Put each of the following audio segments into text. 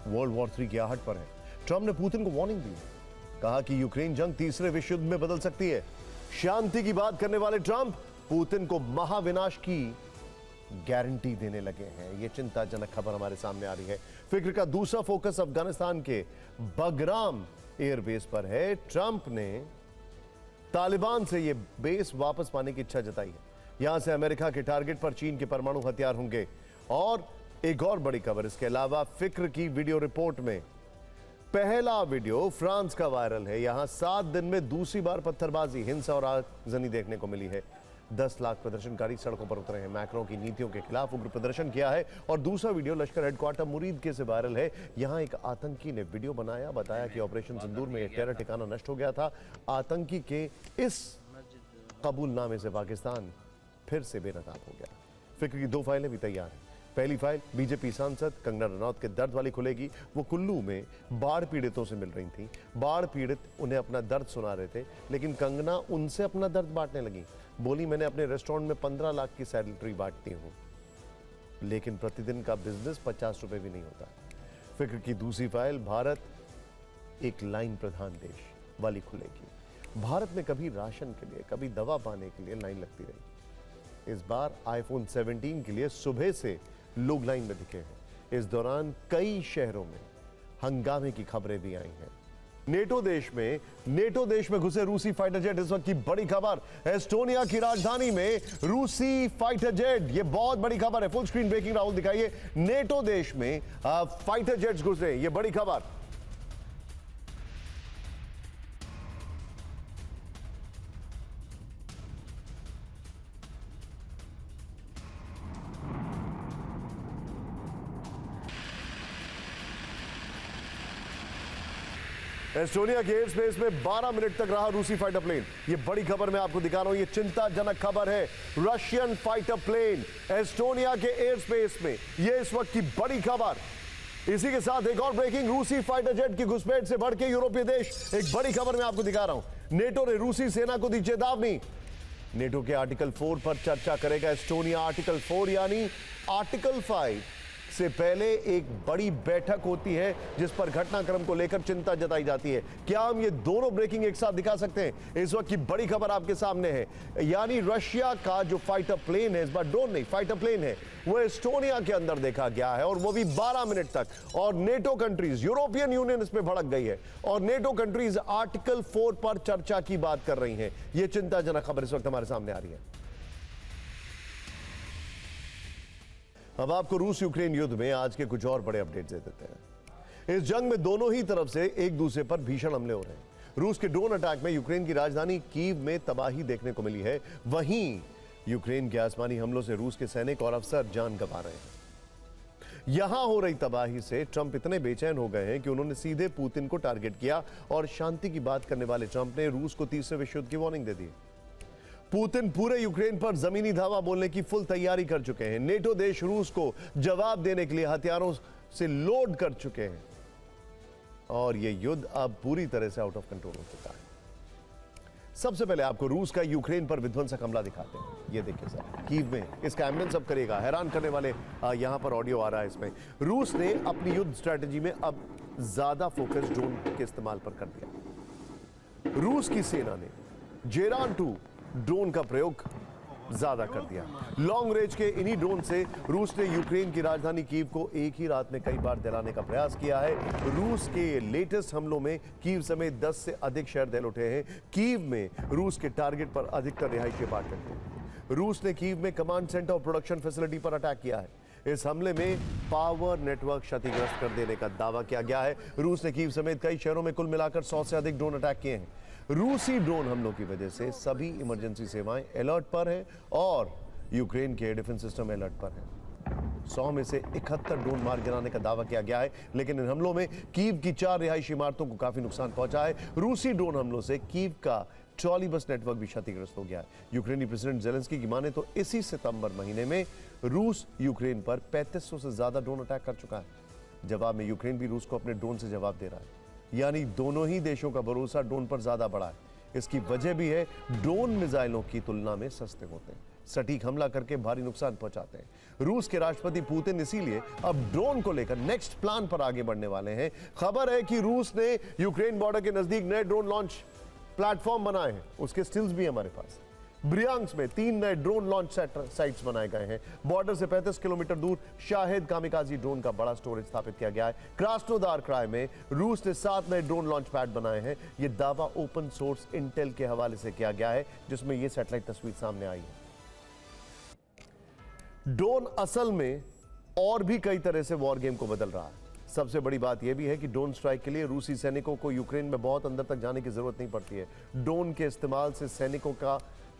World war 3 की आहट पर है। ट्रंप ने पुतिन को वार्निंग दी, कहा कि यूक्रेन जंग तीसरे विश्व युद्ध में बदल सकती है। शांति की बात करने वाले ट्रंप पुतिन को महाविनाश की गारंटी देने लगे हैं। यह चिंताजनक खबर हमारे सामने आ रही है। फिक्र का दूसरा फोकस अफगानिस्तान के बगराम एयरबेस पर है। ट्रंप ने तालिबान से यह बेस वापस पाने की इच्छा जताई है। यहां से अमेरिका के टारगेट पर चीन के परमाणु हथियार होंगे। और एक और बड़ी खबर इसके अलावा फिक्र की वीडियो रिपोर्ट में पहला वीडियो फ्रांस का वायरल है। यहां 7 दिन में दूसरी बार पत्थरबाजी, हिंसा और आगजनी देखने को मिली है। 10 लाख प्रदर्शनकारी सड़कों पर उतरे हैं। मैक्रों की नीतियों के खिलाफ उग्र प्रदर्शन किया है। और दूसरा वीडियो लश्कर हेडक्वार्टर मुरीद के से वायरल है। यहां एक आतंकी ने वीडियो बनाया, बताया कि ऑपरेशन सिंदूर में एक टेरर ठिकाना नष्ट हो गया था। आतंकी के इस कबूलनामे से पाकिस्तान फिर से बेनकाब हो गया। फिक्र की 2 फाइलें भी तैयार हैं। पहली फाइल बीजेपी सांसद कंगना रनौत के दर्द वाली खुलेगी। वो कुल्लू में बाढ़ पीड़ितों से मिल रही थी। बाढ़ पीड़ित उन्हें अपना दर्द सुना रहे थे, लेकिन कंगना उनसे अपना दर्द बांटने लगी। बोली, मैंने अपने रेस्टोरेंट में 15 लाख की सैलरी बांटती हूं, लेकिन प्रतिदिन का बिजनेस 50 रुपए भी नहीं होता। फिक्र की दूसरी फाइल भारत एक लाइन प्रधान देश वाली खुलेगी। भारत में कभी राशन के लिए, कभी दवा पाने के लिए लाइन लगती रही। इस बार आईफोन 17 के लिए सुबह से लोग लाइन में दिखे हैं। इस दौरान कई शहरों में हंगामे की खबरें भी आई हैं। नेटो देश में घुसे रूसी फाइटर जेट, इस वक्त की बड़ी खबर। एस्टोनिया की राजधानी में रूसी फाइटर जेट, ये बहुत बड़ी खबर है। फुल स्क्रीन ब्रेकिंग राहुल दिखाइए। नेटो देश में फाइटर जेट्स घुसे, ये बड़ी खबर। एस्टोनिया के एयर स्पेस में 12 मिनट तक रहा रूसी फाइटर प्लेन। ये बड़ी खबर मैं आपको दिखा रहा हूं। ये चिंताजनक खबर है। रशियन फाइटर प्लेन एस्टोनिया के एयर स्पेस में, ये इस वक्त की बड़ी खबर। इसी के साथ एक और ब्रेकिंग, रूसी फाइटर जेट की घुसपैठ से बढ़ के यूरोपीय देश। एक बड़ी खबर मैं आपको दिखा रहा हूं। नेटो ने रूसी सेना को दी चेतावनी। नेटो के आर्टिकल 4 पर चर्चा करेगा एस्टोनिया। आर्टिकल 4 यानी आर्टिकल 5 से पहले एक बड़ी बैठक होती है जिस पर घटनाक्रम को लेकर चिंता जताई जाती है। क्या हम ये दोनों ब्रेकिंग एक साथ दिखा सकते हैं? इस वक्त की बड़ी खबर आपके सामने है। यानी रशिया का जो फाइटर प्लेन है, इस बार ड्रोन नहीं फाइटर प्लेन है, वो एस्टोनिया के अंदर देखा गया है, और वो भी 12 मिनट तक। और नेटो कंट्रीज, यूरोपियन यूनियन इस पर भड़क गई है, और नेटो कंट्रीज आर्टिकल 4 पर चर्चा की बात कर रही हैं। यह चिंताजनक खबर इस वक्त हमारे सामने आ रही है। अब आपको रूस यूक्रेन युद्ध में आज के कुछ और बड़े अपडेट्स दे देते हैं। इस जंग में दोनों ही तरफ से एक दूसरे पर भीषण हमले हो रहे हैं। रूस के ड्रोन अटैक में यूक्रेन की राजधानी कीव में तबाही देखने को मिली है। वहीं यूक्रेन के आसमानी हमलों से रूस के सैनिक और अफसर जान गंवा रहे हैं। यहां हो रही तबाही से ट्रंप इतने बेचैन हो गए हैं कि उन्होंने सीधे पुतिन को टारगेट किया, और शांति की बात करने वाले ट्रंप ने रूस को तीसरे विश्व युद्ध की वार्निंग दे दी। पुतिन पूरे यूक्रेन पर जमीनी धावा बोलने की फुल तैयारी कर चुके हैं। नेटो देश रूस को जवाब देने के लिए हथियारों से लोड कर चुके हैं, और यह युद्ध अब पूरी तरह से आउट ऑफ कंट्रोल हो चुका है। सबसे पहले आपको रूस का यूक्रेन पर विध्वंसक हमला दिखाते हैं। ये देखिए सर, कीव में इसका एम्बुलेंस अब करेगा। हैरान करने वाले यहां पर ऑडियो आ रहा है। इसमें रूस ने अपनी युद्ध स्ट्रेटेजी में अब ज्यादा फोकस ड्रोन के इस्तेमाल पर कर दिया। रूस की सेना ने जेरान 2 ड्रोन का प्रयोग ज्यादा कर दिया। लॉन्ग रेंज के इन्हीं ड्रोन से रूस ने यूक्रेन की राजधानी कीव को एक ही रात में कई बार दिलाने का प्रयास किया है। रूस के लेटेस्ट हमलों में कीव समेत 10 से अधिक शहर दहल उठे हैं। कीव में रूस के टारगेट पर अधिकतर रिहायशी अपार्टमेंट हैं। रूस ने कीव में कमांड सेंटर और प्रोडक्शन फैसिलिटी पर अटैक किया है। इस हमले में पावर नेटवर्क क्षतिग्रस्त कर देने का दावा किया गया है। रूस ने कीव समेत कई शहरों में कुल मिलाकर 100 से अधिक ड्रोन अटैक किए हैं। रूसी ड्रोन हमलों की वजह से सभी इमरजेंसी सेवाएं अलर्ट पर हैं, और यूक्रेन के डिफेंस सिस्टम अलर्ट पर हैं। 100 में से 71 ड्रोन मार गिराने का दावा किया गया है, लेकिन इन हमलों में कीव की 4 रिहायशी इमारतों को काफी नुकसान पहुंचा है। रूसी ड्रोन हमलों से कीव का ट्रॉली बस नेटवर्क भी क्षतिग्रस्त हो गया है। यूक्रेनी प्रेसिडेंट जेलेंस्की की माने तो इसी सितंबर महीने में रूस यूक्रेन पर 3500 से ज्यादा ड्रोन अटैक कर चुका है। जवाब में यूक्रेन भी रूस को अपने ड्रोन से जवाब दे रहा है। यानी दोनों ही देशों का भरोसा ड्रोन पर ज्यादा बढ़ा है। इसकी वजह भी है ड्रोन मिसाइलों की तुलना में सस्ते होते हैं। सटीक हमला करके भारी नुकसान पहुंचाते हैं। रूस के राष्ट्रपति पुतिन इसीलिए अब ड्रोन को लेकर नेक्स्ट प्लान पर आगे बढ़ने वाले हैं। खबर है कि रूस ने यूक्रेन बॉर्डर के नजदीक नए ड्रोन लॉन्च प्लेटफॉर्म बनाए हैं, उसके स्टिल्स भी हमारे पास। ब्रियांस्क में 3 नए ड्रोन लॉन्च साइट्स बनाए गए हैं। बॉर्डर से 35 किलोमीटर दूर शाहिद कामिकाजी ड्रोन का बड़ा स्टोरेज स्थापित किया गया है। क्रास्नोदार क्राय में रूस ने 7 नए ड्रोन लॉन्च पैड बनाए हैं। यह दावा ओपन सोर्स इंटेल के हवाले से किया गया है, जिसमें यह सैटेलाइट तस्वीर सामने आई है। ड्रोन असल में और भी कई तरह से वॉर गेम को बदल रहा है। सबसे बड़ी बात यह भी है कि ड्रोन स्ट्राइक के लिए रूसी सैनिकों को यूक्रेन में बहुत अंदर तक जाने की जरूरत नहीं पड़ती है। ड्रोन के इस्तेमाल से सैनिकों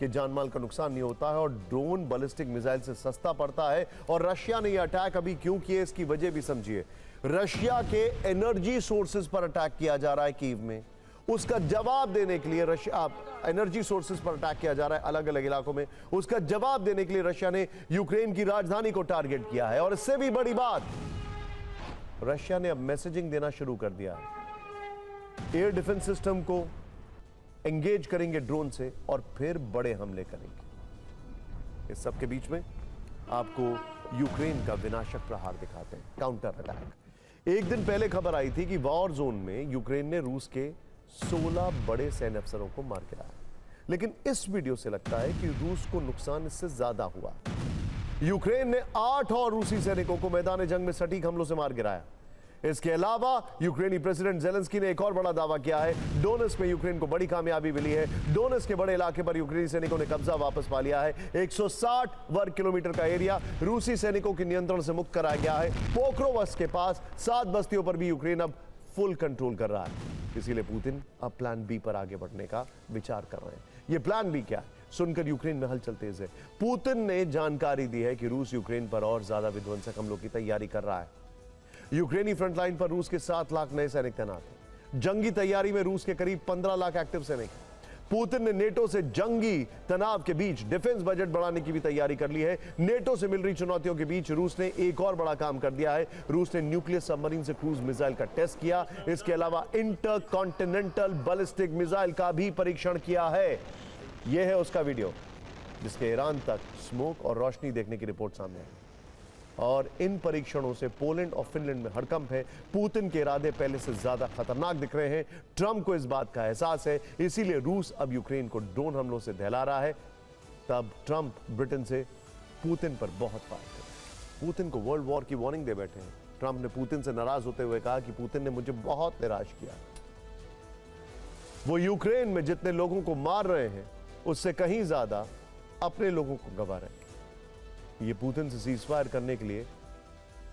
के जानमाल का नुकसान नहीं होता है और ड्रोन बैलिस्टिक मिसाइल से सस्ता पड़ता है। और रशिया ने यह अटैक अभी क्यों किए, इसकी वजह भी समझिए। रशिया के एनर्जी सोर्सेज पर अटैक किया जा रहा है कीव में, उसका जवाब देने के लिए रशिया एनर्जी सोर्सेज पर अटैक किया जा रहा है अलग अलग इलाकों में, उसका जवाब देने के लिए रशिया ने यूक्रेन की राजधानी को टारगेट किया है। और इससे भी बड़ी बात, रशिया ने अब मैसेजिंग देना शुरू कर दिया है। एयर डिफेंस सिस्टम को एंगेज करेंगे ड्रोन से और फिर बड़े हमले करेंगे। इस सब के बीच में आपको यूक्रेन का विनाशक प्रहार दिखाते हैं, काउंटर अटैक। एक दिन पहले खबर आई थी कि वॉर जोन में यूक्रेन ने रूस के 16 बड़े सैन्य अफसरों को मार गिराया, लेकिन इस वीडियो से लगता है कि रूस को नुकसान इससे ज्यादा हुआ। यूक्रेन ने 8 और रूसी सैनिकों को मैदान जंग में सटीक हमलों से मार गिराया। इसके अलावा यूक्रेनी प्रेसिडेंट जेलेंस्की ने एक और बड़ा दावा किया है। डोनेस्क में यूक्रेन को बड़ी कामयाबी मिली है। डोनेस्क के बड़े इलाके पर यूक्रेनी सैनिकों ने कब्जा वापस पा लिया है। 160 वर्ग किलोमीटर का एरिया रूसी सैनिकों के नियंत्रण से मुक्त कराया गया है। पोक्रोवस्क के पास 7 बस्तियों पर भी यूक्रेन अब फुल कंट्रोल कर रहा है। इसीलिए पुतिन अब प्लान बी पर आगे बढ़ने का विचार कर रहे हैं। यह प्लान बी क्या है, सुनकर यूक्रेन में हलचल तेज है। पुतिन ने जानकारी दी है कि रूस यूक्रेन पर और ज्यादा विध्वंसक हमलों की तैयारी कर रहा है। यूक्रेनी फ्रंटलाइन पर रूस के 7 लाख नए सैनिक तैनात हैं। जंगी तैयारी में रूस के करीब 15 लाख एक्टिव सैनिक हैं। पुतिन ने नेटो से जंगी तनाव के बीच डिफेंस बजट बढ़ाने की भी तैयारी कर ली है। नेटो से मिल रही चुनौतियों के बीच रूस ने एक और बड़ा काम कर दिया है। रूस ने न्यूक्लियर सबमरीन से क्रूज मिसाइल का टेस्ट किया। इसके अलावा इंटरकॉन्टिनेंटल बैलिस्टिक मिसाइल का भी परीक्षण किया है। यह है उसका वीडियो, जिसके ईरान तक स्मोक और रोशनी देखने की रिपोर्ट सामने आई। और इन परीक्षणों से पोलैंड और फिनलैंड में हड़कंप है। पुतिन के इरादे पहले से ज्यादा खतरनाक दिख रहे हैं। ट्रंप को इस बात का एहसास है, इसीलिए रूस अब यूक्रेन को ड्रोन हमलों से दहला रहा है। तब ट्रंप ब्रिटेन से पुतिन पर बहुत फायर थे। पुतिन को वर्ल्ड वॉर की वार्निंग दे बैठे हैं। ट्रंप ने पुतिन से नाराज होते हुए कहा कि पुतिन ने मुझे बहुत निराश किया। वो यूक्रेन में जितने लोगों को मार रहे हैं, उससे कहीं ज्यादा अपने लोगों को गंवा रहे हैं। ये पुतिन से सीजफायर करने के लिए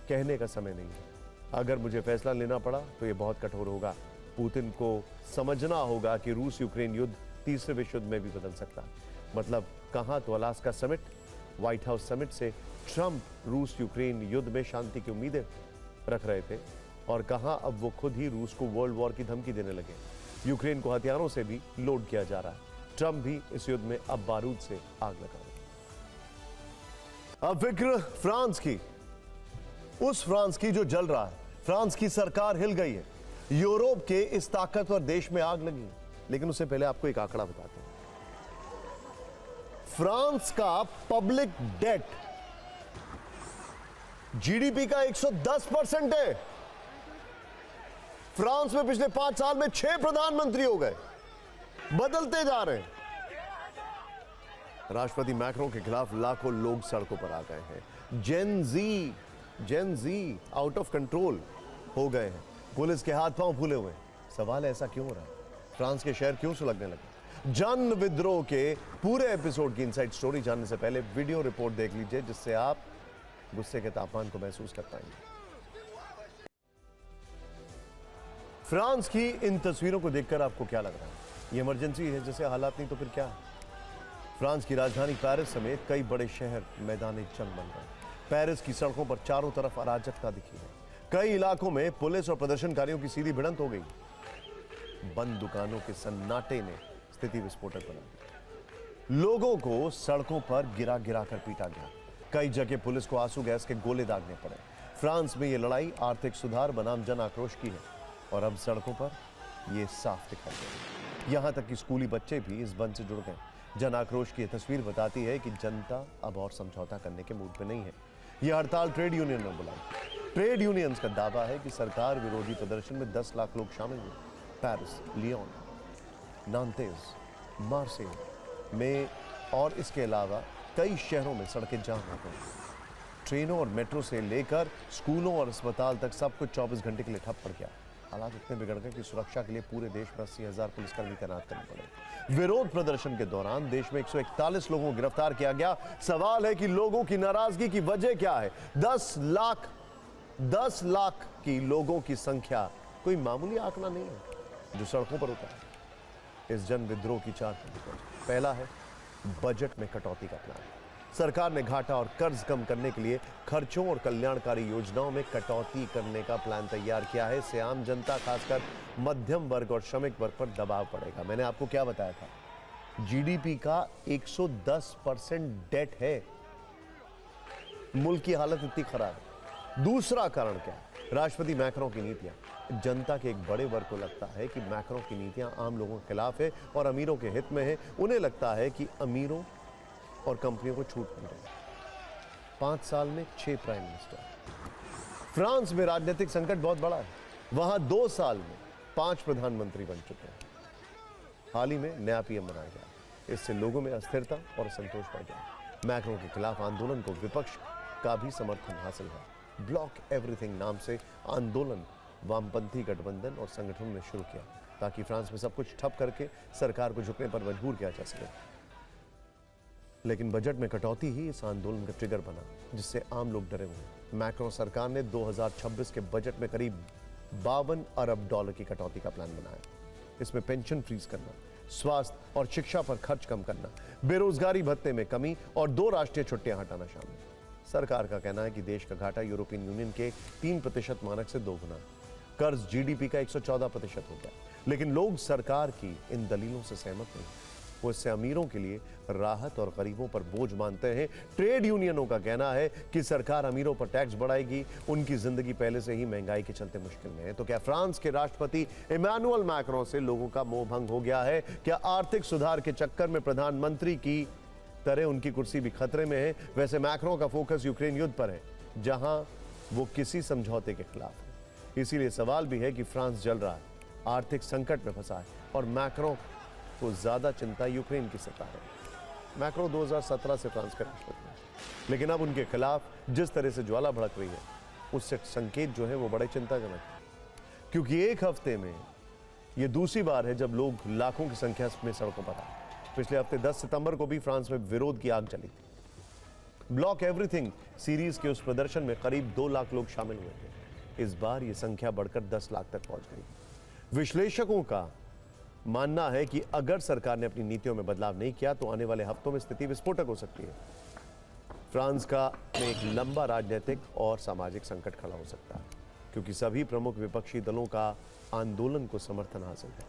कहने का समय नहीं है। अगर मुझे फैसला लेना पड़ा तो ये बहुत कठोर होगा। पुतिन को समझना होगा कि रूस यूक्रेन युद्ध तीसरे विश्व युद्ध में भी बदल सकता है। मतलब कहां तो Alaska summit, white house summit से ट्रंप रूस यूक्रेन युद्ध में शांति की उम्मीदें रख रहे थे, और कहां अब वो खुद ही रूस को वर्ल्ड वॉर की धमकी देने लगे। यूक्रेन को हथियारों से भी लोड किया जा रहा है। ट्रंप भी इस युद्ध में अब बारूद से आग लगा रहे हैं। अब फिक्र फ्रांस की, उस फ्रांस की जो जल रहा है। फ्रांस की सरकार हिल गई है। यूरोप के इस ताकतवर देश में आग लगी। लेकिन उससे पहले आपको एक आंकड़ा बताते हैं। फ्रांस का पब्लिक डेट जीडीपी का 110% है। फ्रांस में पिछले 5 साल में 6 प्रधानमंत्री हो गए, बदलते जा रहे हैं। राष्ट्रपति मैक्रों के खिलाफ लाखों लोग सड़कों पर आ गए हैं। जेन जी आउट ऑफ कंट्रोल हो गए हैं। पुलिस के हाथ पांव फूले हुए हैं। सवाल ऐसा क्यों हो रहा है? फ्रांस के शहर क्यों सुलगने लगे? जन विद्रोह के पूरे एपिसोड की इनसाइड स्टोरी जानने से पहले वीडियो रिपोर्ट देख लीजिए, जिससे आप गुस्से के तापमान को महसूस कर पाएंगे। फ्रांस की इन तस्वीरों को देखकर आपको क्या लग रहा है? ये इमरजेंसी है जैसे हालात, नहीं तो फिर क्या है? फ्रांस की राजधानी पेरिस समेत कई बड़े शहर मैदान जंग बन गए। पेरिस की सड़कों पर चारों तरफ अराजकता दिखी है। कई इलाकों में पुलिस और प्रदर्शनकारियों की सीधी भिड़ंत हो गई। बंद दुकानों के सन्नाटे ने स्थिति विस्फोटक बना दी। लोगों को सड़कों पर गिरा गिरा कर पीटा गया। कई जगह पुलिस को आंसू गैस के गोले दागने पड़े। फ्रांस में यह लड़ाई आर्थिक सुधार बनाम जन आक्रोश की है, और अब सड़कों पर यह साफ दिखाई दे। यहां तक कि स्कूली बच्चे भी इस बंद से जुड़ गए। जन आक्रोश की यह तस्वीर बताती है कि जनता अब और समझौता करने के मूड में नहीं है। यह हड़ताल ट्रेड यूनियन ने बुलाई। ट्रेड यूनियंस का दावा है कि सरकार विरोधी प्रदर्शन में 10 लाख लोग शामिल हुए। पेरिस, लियोन, नांतेज, मार्सेई में और इसके अलावा कई शहरों में सड़कें जाम हो गई। ट्रेनों और मेट्रो से लेकर स्कूलों और अस्पताल तक सब कुछ 24 घंटे के लिए ठप पड़ गया। हालात इतने बिगड़ गए कि सुरक्षा के लिए पूरे देश में 80,000 पुलिसकर्मी तैनात करने पड़े। विरोध प्रदर्शन के दौरान देश में 141 लोगों को गिरफ्तार किया गया। सवाल है कि लोगों की नाराजगी की वजह क्या है? 10 लाख की लोगों की संख्या कोई मामूली आंकड़ा नहीं है जो सड़कों पर उतरा है। इस जन विद्रोह की 4 वजह। पहला है बजट में कटौती का प्लान। सरकार ने घाटा और कर्ज कम करने के लिए खर्चों और कल्याणकारी योजनाओं में कटौती करने का प्लान तैयार किया है। इससे आम जनता, खासकर मध्यम वर्ग और श्रमिक वर्ग पर दबाव पड़ेगा। मैंने आपको क्या बताया था? जीडीपी का 110% डेट है। मुल्क की हालत इतनी खराब है। दूसरा कारण क्या है? राष्ट्रपति मैक्रों की नीतियां। जनता के एक बड़े वर्ग को लगता है कि मैक्रों की नीतियां आम लोगों के खिलाफ है और अमीरों के हित में है। उन्हें लगता है कि अमीरों और कंपनियों को छूट मिल रही है। 5 साल में 6 प्राइम मिनिस्टर। फ्रांस में राजनीतिक संकट बहुत बड़ा है। वहां 2 साल में 5 प्रधानमंत्री बन चुके हैं। हाल ही में नया पीएम बनाया गया। इससे लोगों में अस्थिरता और असंतोष बढ़ गया। मैक्रों के खिलाफ आंदोलन को विपक्ष का भी समर्थन हासिल है। ब्लॉक एवरीथिंग नाम से आंदोलन वामपंथी गठबंधन और संगठनों ने शुरू किया ताकि फ्रांस में सब कुछ ठप करके सरकार को झुकने पर मजबूर किया जा सके। लेकिन बजट में कटौती ही इस आंदोलन का ट्रिगर बना, जिससे आम लोग डरे हुए हैं। मैक्रो सरकार ने 2026 के बजट में करीब $52 अरब की कटौती का प्लान बनाया। इसमें पेंशन फ्रीज करना, स्वास्थ्य और शिक्षा पर खर्च कम करना, बेरोजगारी भत्ते में कमी और 2 राष्ट्रीय छुट्टियां हटाना शामिल है। सरकार का कहना है कि देश का घाटा यूरोपियन यूनियन के 3% मानक से 2 गुना। कर्ज जीडीपी का 114% हो गया। लेकिन लोग सरकार की इन दलीलों से सहमत नहीं। वो इससे अमीरों के लिए राहत और गरीबों पर बोझ मानते हैं। ट्रेड यूनियनों का कहना है कि सरकार अमीरों पर टैक्स बढ़ाएगी। उनकी जिंदगी पहले से ही महंगाई के चलते मुश्किल में है। तो क्या फ्रांस के राष्ट्रपति इमैनुअल मैक्रों से लोगों का मोह भंग हो गया है? क्या आर्थिक सुधार के चक्कर में प्रधानमंत्री की तरह उनकी कुर्सी भी खतरे में है? वैसे मैक्रों का फोकस यूक्रेन युद्ध पर है, जहां वो किसी समझौते के खिलाफ है। इसीलिए सवाल भी है कि फ्रांस जल रहा है, आर्थिक संकट में फंसा है और मैक्रों को ज्यादा चिंता यूक्रेन की सत्ता है। मैक्रो 2017 से फ्रांस के राष्ट्रपति हैं, लेकिन अब उनके खिलाफ जिस तरह से ज्वाला भड़क रही है, उससे संकेत जो है वो बड़े चिंताजनक है। क्योंकि एक हफ्ते में ये दूसरी बार है जब लोग लाखों की संख्या में सड़कों पर आए। पिछले हफ्ते 10 सितंबर को भी फ्रांस में विरोध की आग चली थी। ब्लॉक एवरीथिंग सीरीज के उस प्रदर्शन में करीब 2 लाख लोग शामिल हुए थे। इस बार ये संख्या बढ़कर 10 लाख तक पहुंच गई। विश्लेषकों का मानना है कि अगर सरकार ने अपनी नीतियों में बदलाव नहीं किया तो आने वाले हफ्तों में स्थिति विस्फोटक हो सकती है। फ्रांस का में एक लंबा राजनीतिक और सामाजिक संकट खड़ा हो सकता है, क्योंकि सभी प्रमुख विपक्षी दलों का आंदोलन को समर्थन हासिल है,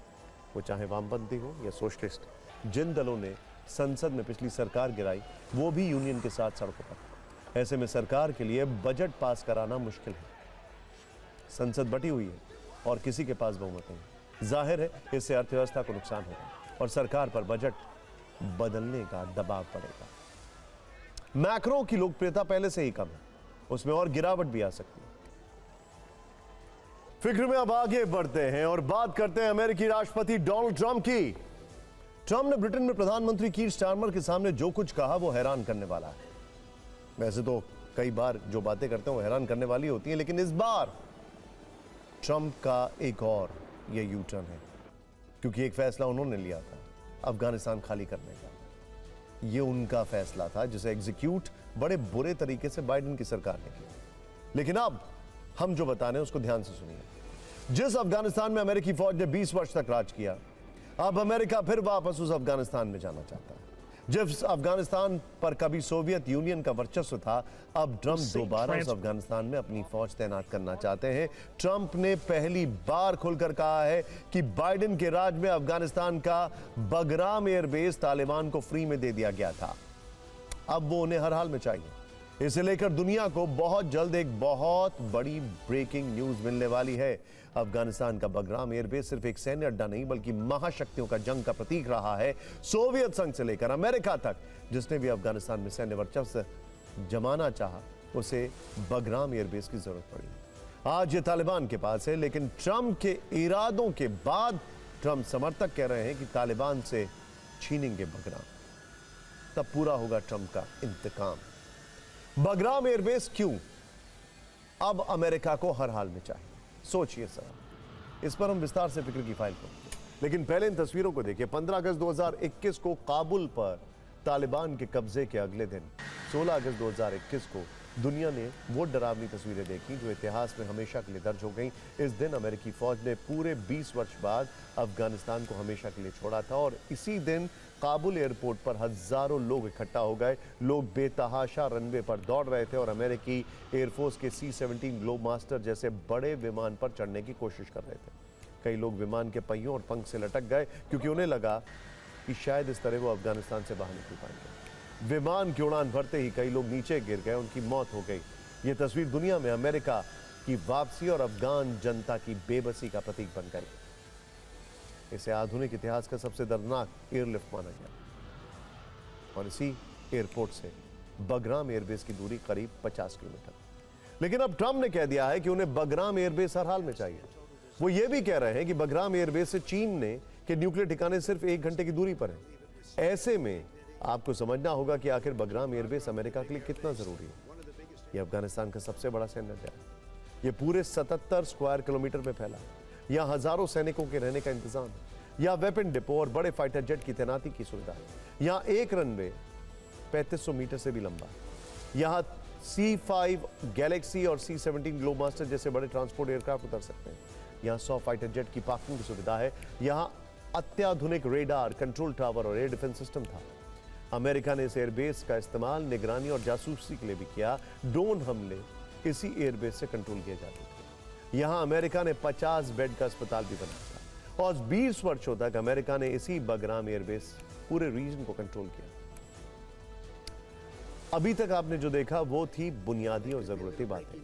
वो चाहे वामपंथी हो या सोशलिस्ट। जिन दलों ने संसद में पिछली सरकार गिराई, वो भी यूनियन के साथ सड़कों पर। ऐसे में सरकार के लिए बजट पास कराना मुश्किल है। संसद बटी हुई है और किसी के पास बहुमत नहीं। जाहिर है इससे अर्थव्यवस्था को नुकसान होगा और सरकार पर बजट बदलने का दबाव पड़ेगा। मैक्रो की लोकप्रियता पहले से ही कम है, उसमें और गिरावट भी आ सकती है। फिक्र में अब आगे बढ़ते हैं और बात करते हैं अमेरिकी राष्ट्रपति डोनाल्ड ट्रंप की। ट्रंप ने ब्रिटेन में प्रधानमंत्री कीर स्टारमर के सामने जो कुछ कहा वो हैरान करने वाला है। वैसे तो कई बार जो बातें करते हैं वो हैरान करने वाली होती हैं, लेकिन इस बार ट्रंप का एक और ये यू टर्न है, क्योंकि एक फैसला उन्होंने लिया था अफगानिस्तान खाली करने का। ये उनका फैसला था जिसे एग्जीक्यूट बड़े बुरे तरीके से बाइडेन की सरकार ने किया। लेकिन अब हम जो बता रहे हैं उसको ध्यान से सुनिए। जिस अफगानिस्तान में अमेरिकी फौज ने 20 वर्ष तक राज किया, अब अमेरिका फिर वापस उस अफगानिस्तान में जाना चाहता है। जिस अफगानिस्तान पर कभी सोवियत यूनियन का वर्चस्व था, अब ट्रंप दोबारा उस अफगानिस्तान में अपनी फौज तैनात करना चाहते हैं। ट्रंप ने पहली बार खुलकर कहा है कि बाइडेन के राज में अफगानिस्तान का बगराम एयरबेस तालिबान को फ्री में दे दिया गया था। अब वो उन्हें हर हाल में चाहिए। इसे लेकर दुनिया को बहुत जल्द एक बहुत बड़ी ब्रेकिंग न्यूज मिलने वाली है। अफगानिस्तान का बगराम एयरबेस सिर्फ एक सैन्य अड्डा नहीं बल्कि महाशक्तियों का जंग का प्रतीक रहा है। सोवियत संघ से लेकर अमेरिका तक जिसने भी अफगानिस्तान में सैन्य वर्चस्व जमाना चाहा उसे बगराम एयरबेस की जरूरत पड़ी। आज ये तालिबान के पास है, लेकिन ट्रंप के इरादों के बाद ट्रंप समर्थक कह रहे हैं कि तालिबान से छीनेंगे बगराम, तब पूरा होगा ट्रंप का इंतकाम। बगराम एयरबेस क्यों अब अमेरिका को हर हाल में चाहिए, सोचिए सर। इस पर हम विस्तार से फिक्र की फाइल करेंगे, लेकिन पहले इन तस्वीरों को देखिए। 15 अगस्त 2021 को काबुल पर तालिबान के कब्जे के अगले दिन 16 अगस्त 2021 को दुनिया ने वो डरावनी तस्वीरें देखी जो इतिहास में हमेशा के लिए दर्ज हो गई। इस दिन अमेरिकी फौज ने पूरे 20 वर्ष बाद अफगानिस्तान को हमेशा के लिए छोड़ा था और इसी दिन काबुल एयरपोर्ट पर हजारों लोग इकट्ठा हो गए। लोग बेतहाशा रनवे पर दौड़ रहे थे और अमेरिकी एयरफोर्स के C-17 ग्लोबमास्टर जैसे बड़े विमान पर चढ़ने की कोशिश कर रहे थे। कई लोग विमान के पहियों और पंख से लटक गए क्योंकि उन्हें लगा कि शायद इस तरह वो अफगानिस्तान से बाहर निकल पाएंगे। विमान की उड़ान भरते ही कई लोग नीचे गिर गए, उनकी मौत हो गई। ये तस्वीर दुनिया में अमेरिका की वापसी और अफगान जनता की बेबसी का प्रतीक बन गई। इसे आधुनिक इतिहास का सबसे दर्दनाक एयरलिफ्ट माना गया और इसी एयरपोर्ट से बगराम एयरबेस की दूरी करीब 50 किलोमीटर। लेकिन अब ट्रंप ने कह दिया है कि उन्हें बगराम एयरबेस हर हाल में चाहिए। वो ये भी कह रहे हैं कि बगराम एयरबेस से चीन ने के न्यूक्लियर ठिकाने सिर्फ 1 घंटे की दूरी पर है। ऐसे में आपको समझना होगा कि आखिर बगराम एयरबेस अमेरिका के लिए कितना जरूरी है। यह अफगानिस्तान का सबसे बड़ा सैन्य अड्डा है। यह पूरे 77 स्क्वायर किलोमीटर में फैला है। यहाँ हजारों सैनिकों के रहने का इंतजाम है। यहाँ वेपन डिपो और बड़े फाइटर जेट की तैनाती की सुविधा है। यहाँ एक रनवे 3500 मीटर से भी लंबा है। यहाँ C-5 गैलेक्सी और C-17 ग्लोबमास्टर जैसे बड़े ट्रांसपोर्ट एयरक्राफ्ट उतर सकते हैं। यहाँ 100 फाइटर जेट की पार्किंग की सुविधा है। यहाँ अत्याधुनिक रेडार, कंट्रोल टावर और एयर डिफेंस सिस्टम था। अमेरिका ने इस एयरबेस का इस्तेमाल निगरानी और जासूसी के लिए भी किया। ड्रोन हमले इसी एयरबेस से कंट्रोल किए जाते थे। यहां अमेरिका ने 50 बेड का अस्पताल भी बनाया था और 20 वर्षों तक अमेरिका ने इसी बगराम एयरबेस पूरे रीजन को कंट्रोल किया। अभी तक आपने जो देखा वो थी बुनियादी और जरूरती बातें,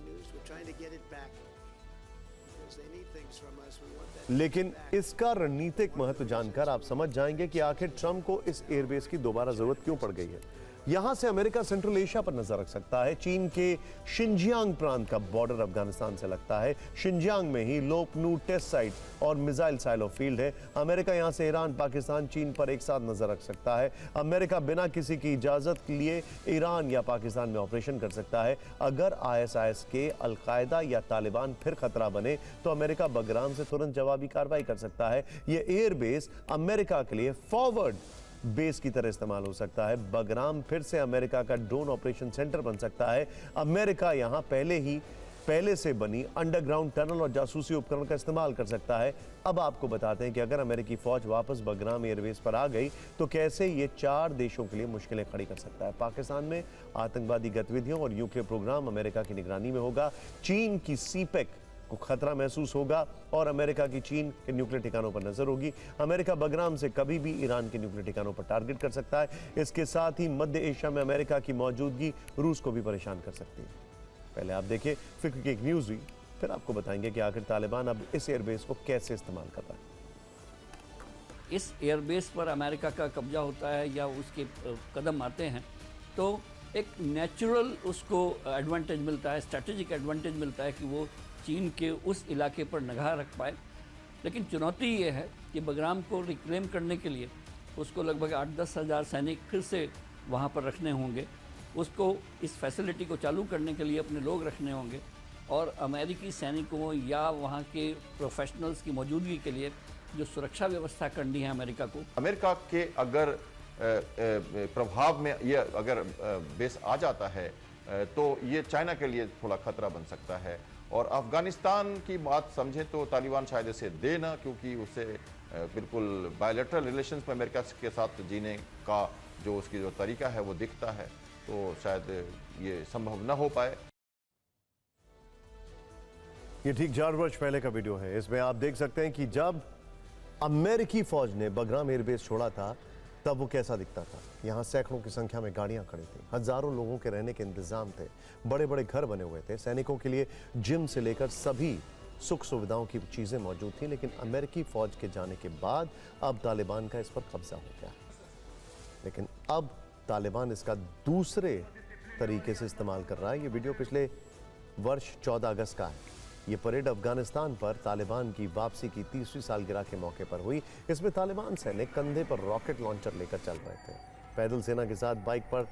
लेकिन इसका रणनीतिक महत्व जानकर आप समझ जाएंगे कि आखिर ट्रंप को इस एयरबेस की दोबारा जरूरत क्यों पड़ गई है। यहां से अमेरिका सेंट्रल एशिया पर नजर रख सकता है। चीन के शिनजियांग प्रांत का बॉर्डर अफगानिस्तान से लगता है। शिनजियांग में ही लोपनू टेस्ट साइट और मिसाइल साइलो फील्ड है। अमेरिका यहां से ईरान, पाकिस्तान, चीन पर एक साथ नजर रख सकता है। अमेरिका बिना किसी की इजाजत के लिए ईरान या पाकिस्तान में ऑपरेशन कर सकता है। अगर ISIS के अलकायदा या तालिबान फिर खतरा बने तो अमेरिका बगराम से तुरंत जवाबी कार्रवाई कर सकता है। यह एयरबेस अमेरिका के लिए फॉरवर्ड बेस की तरह इस्तेमाल हो सकता है। बगराम फिर से अमेरिका का ड्रोन ऑपरेशन सेंटर बन सकता है। अमेरिका यहां पहले से बनी अंडरग्राउंड टनल और जासूसी उपकरण का इस्तेमाल कर सकता है। अब आपको बताते हैं कि अगर अमेरिकी फौज वापस बगराम एयरबेस पर आ गई तो कैसे ये 4 देशों के लिए मुश्किलें खड़ी कर सकता है। पाकिस्तान में आतंकवादी गतिविधियों और न्यूक्लियर प्रोग्राम अमेरिका की निगरानी में होगा। चीन की CPEC को खतरा महसूस होगा और अमेरिका की चीन के न्यूक्लियर ठिकानों पर नजर होगी। अमेरिका बगराम से कभी भी ईरान के न्यूक्लियर ठिकानों पर टारगेट कर सकता है। इसके साथ ही मध्य एशिया में अमेरिका की मौजूदगी रूस को भी परेशान कर सकती है। पहले आप देखिए फिक्र की एक न्यूज हुई, फिर आपको बताएंगे कि आखिर तालिबान अब इस एयरबेस को कैसे इस्तेमाल कर रहा है। इस एयरबेस पर अमेरिका का कब्जा होता है या उसके कदम आते हैं तो एक नेचुरल उसको एडवांटेज मिलता है, स्ट्रैटेजिक एडवांटेज मिलता है कि वो चीन के उस इलाके पर निगाह रख पाए। लेकिन चुनौती ये है कि बगराम को रिक्लेम करने के लिए उसको लगभग 8-10 हज़ार सैनिक फिर से वहाँ पर रखने होंगे। उसको इस फैसिलिटी को चालू करने के लिए अपने लोग रखने होंगे और अमेरिकी सैनिकों या वहाँ के प्रोफेशनल्स की मौजूदगी के लिए जो सुरक्षा व्यवस्था करनी है अमेरिका को। अमेरिका के अगर प्रभाव में ये अगर बेस आ जाता है तो ये चाइना के लिए थोड़ा खतरा बन सकता है। और अफगानिस्तान की बात समझें तो तालिबान शायद इसे दे ना, क्योंकि उसे बिल्कुल बायलैटरल रिलेशंस में अमेरिका के साथ जीने का जो उसकी जो तरीका है वो दिखता है, तो शायद ये संभव न हो पाए। ये ठीक 4 वर्ष पहले का वीडियो है। इसमें आप देख सकते हैं कि जब अमेरिकी फौज ने बगराम एयरबेस छोड़ा था तब वो कैसा दिखता था। यहाँ सैकड़ों की संख्या में गाड़ियां खड़ी थी, हजारों लोगों के रहने के इंतजाम थे, बड़े बड़े घर बने हुए थे, सैनिकों के लिए जिम से लेकर सभी सुख सुविधाओं की चीजें मौजूद थी। लेकिन अमेरिकी फौज के जाने के बाद अब तालिबान का इस पर कब्जा हो गया। लेकिन अब तालिबान इसका दूसरे तरीके से इस्तेमाल कर रहा है। ये वीडियो पिछले वर्ष 14 अगस्त का है। ये परेड अफगानिस्तान पर तालिबान की वापसी की 30वीं सालगिरह के मौके पर हुई। इसमें तालिबान सैनिक कंधे पर रॉकेट लॉन्चर लेकर चल रहे थे। पैदल सेना के साथ बाइक पर